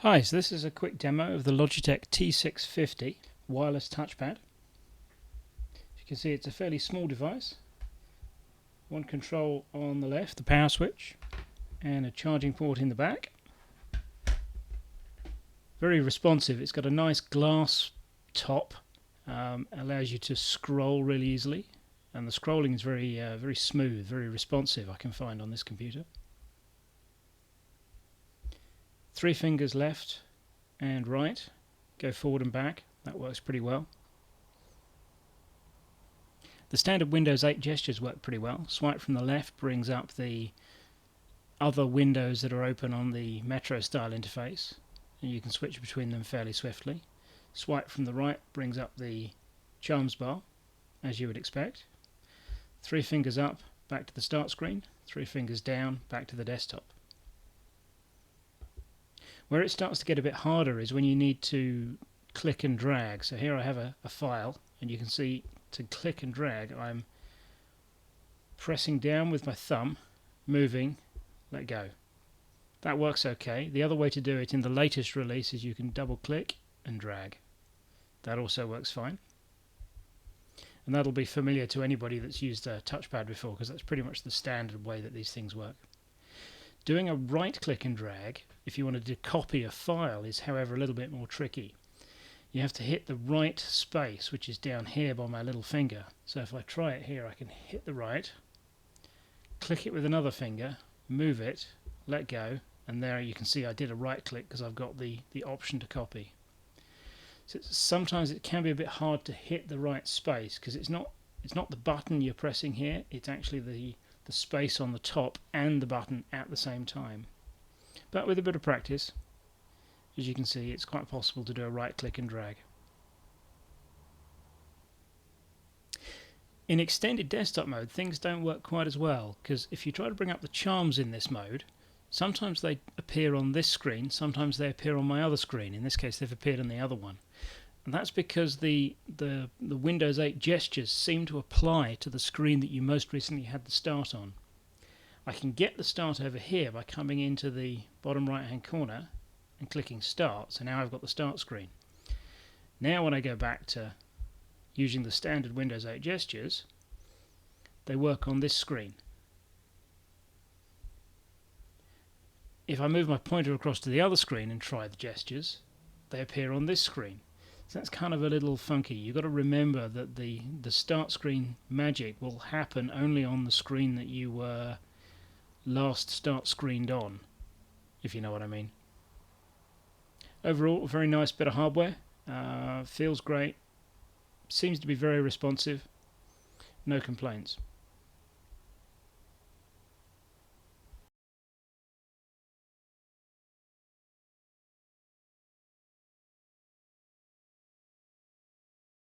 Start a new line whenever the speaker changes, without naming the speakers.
Hi, so this is a quick demo of the Logitech T650 wireless touchpad. As you can see, it's a fairly small device. One control on the left, the power switch, and a charging port in the back. Very responsive. It's got a nice glass top, allows you to scroll really easily, and the scrolling is very smooth, very responsive, I can find on this computer. 3 fingers left and right, go forward and back. That works pretty well. The standard Windows 8 gestures work pretty well. Swipe from the left brings up the other windows that are open on the Metro style interface, and you can switch between them fairly swiftly. Swipe from the right brings up the Charms bar, as you would expect. 3 fingers up, back to the start screen. 3 fingers down, back to the desktop. Where it starts to get a bit harder is when you need to click and drag. So here I have a file, and you can see to click and drag I'm pressing down with my thumb, moving, let go. That works okay. The other way to do it in the latest release is you can double click and drag. That also works fine. And that'll be familiar to anybody that's used a touchpad before, because that's pretty much the standard way that these things work. Doing a right click and drag, if you wanted to copy a file, is however a little bit more tricky. You have to hit the right space, which is down here by my little finger. So if I try it here, I can hit the right, click it with another finger, move it, let go, and there you can see I did a right click because I've got the option to copy. So sometimes it can be a bit hard to hit the right space because it's not the button you're pressing here, it's actually the space on the top and the button at the same time. But with a bit of practice, as you can see, it's quite possible to do a right click and drag. In extended desktop mode, things don't work quite as well, because if you try to bring up the charms in this mode, sometimes they appear on this screen, sometimes they appear on my other screen. In this case, they've appeared on the other one. And that's because the Windows 8 gestures seem to apply to the screen that you most recently had the start on. I can get the start over here by coming into the bottom right hand corner and clicking start, so now I've got the start screen. Now when I go back to using the standard Windows 8 gestures, they work on this screen. If I move my pointer across to the other screen and try the gestures, they appear on this screen. So that's kind of a little funky. You've got to remember that the start screen magic will happen only on the screen that you were last start screened on, if you know what I mean. Overall, a very nice bit of hardware. Feels great. Seems to be very responsive. No complaints.